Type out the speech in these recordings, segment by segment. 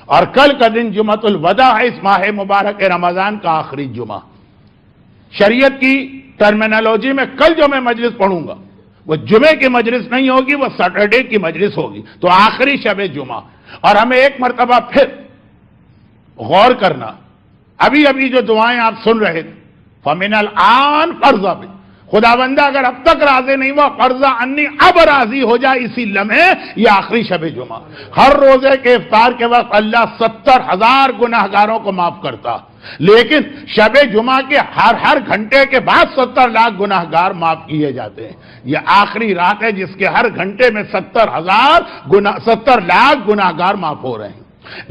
اور کل کا دن جمعۃ الوداع ہے، اس ماہ مبارک رمضان کا آخری جمعہ۔ شریعت کی ٹرمینالوجی میں کل جو میں مجلس پڑھوں گا وہ جمعے کی مجلس نہیں ہوگی، وہ سیٹرڈے کی مجلس ہوگی، تو آخری شب جمعہ۔ اور ہمیں ایک مرتبہ پھر غور کرنا، ابھی جو دعائیں آپ سن رہے تھے، فَمِنَ الْآن فَرْضَ بِ، خدا بندہ اگر اب تک راضی نہیں ہوا، قرضہ انی اب راضی ہو جائے اسی لمحے، یہ آخری شب جمعہ۔ ہر روزے کے افطار کے وقت اللہ 70,000 گناہگاروں کو معاف کرتا، لیکن شب جمعہ کے ہر گھنٹے کے بعد 70 لاکھ گناہگار معاف کیے جاتے ہیں۔ یہ آخری رات ہے جس کے ہر گھنٹے میں 70 لاکھ گناہگار معاف ہو رہے ہیں۔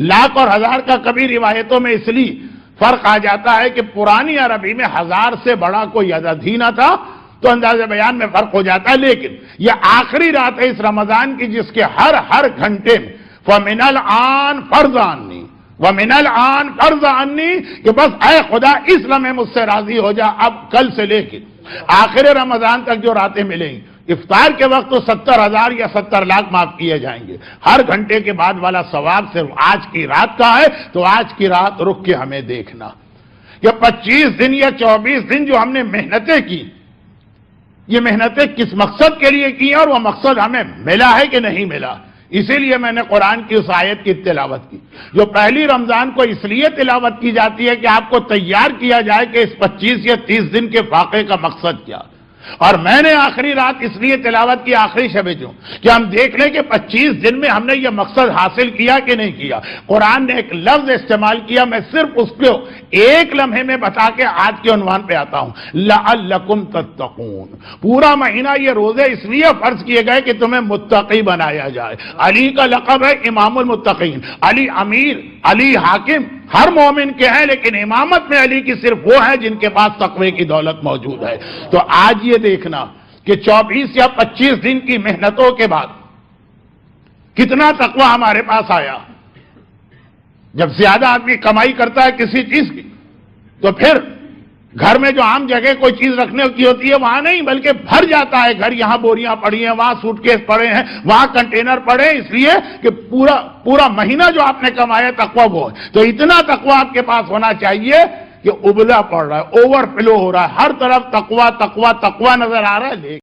لاکھ اور ہزار کا کبھی روایتوں میں اس لیے فرق آ جاتا ہے کہ پرانی عربی میں 1000 سے بڑا کوئی عدد ہی نہ تھا، تو انداز بیان میں فرق ہو جاتا ہے، لیکن یہ آخری رات ہے اس رمضان کی جس کے ہر گھنٹے میں فَمِنَ الْآن فَرْضَ عَنِّی وَمِنَ الْآن فَرْضَ عَنِّی، کہ بس اے خدا اس لمحے مجھ سے راضی ہو جا، اب کل سے لے کے آخر رمضان تک جو راتیں ملیں گی، افطار کے وقت تو 70,000 یا 70 لاکھ معاف کیے جائیں گے، ہر گھنٹے کے بعد والا ثواب صرف آج کی رات کا ہے۔ تو آج کی رات رک کے ہمیں دیکھنا کہ 25 دن یا 24 دن جو ہم نے محنتیں کی، یہ محنتیں کس مقصد کے لیے کی ہیں اور وہ مقصد ہمیں ملا ہے کہ نہیں ملا۔ اسی لیے میں نے قرآن کی اس آیت کی تلاوت کی، جو پہلی رمضان کو اس لیے تلاوت کی جاتی ہے کہ آپ کو تیار کیا جائے کہ اس 25 یا 30 دن کے فاقے کا مقصد کیا۔ اور میں نے آخری رات اس لیے تلاوت کی آخری شب جمعہ کہ ہم دیکھ لیں کہ 25 دن میں ہم نے یہ مقصد حاصل کیا کہ نہیں کیا۔ قرآن نے ایک لفظ استعمال کیا، میں صرف اس کو ایک لمحے میں بتا کے آج کے عنوان پہ آتا ہوں، لعلکم تتقون۔ پورا مہینہ یہ روزے اس لیے فرض کیے گئے کہ تمہیں متقی بنایا جائے۔ علی کا لقب ہے امام المتقین، علی امیر، علی حاکم، ہر مومن کے ہیں، لیکن امامت میں علی کی صرف وہ ہیں جن کے پاس تقوی کی دولت موجود ہے۔ تو آج یہ دیکھنا کہ 24 یا 25 دن کی محنتوں کے بعد کتنا تقوی ہمارے پاس آیا۔ جب زیادہ آدمی کمائی کرتا ہے کسی چیز کی، تو پھر گھر میں جو عام جگہ کوئی چیز رکھنے کی ہوتی ہے وہاں نہیں، بلکہ بھر جاتا ہے گھر، یہاں بوریاں پڑی ہیں، وہاں سوٹ کیس پڑے ہیں، وہاں کنٹینر پڑے ہیں، اس لیے کہ پورا مہینہ جو آپ نے کمایا تقوی وہ ہے۔ تو اتنا تقوی آپ کے پاس ہونا چاہیے کہ ابلا پڑ رہا ہے، اوور فلو ہو رہا ہے، ہر طرف تقوی تقوی تقوی نظر آ رہا ہے۔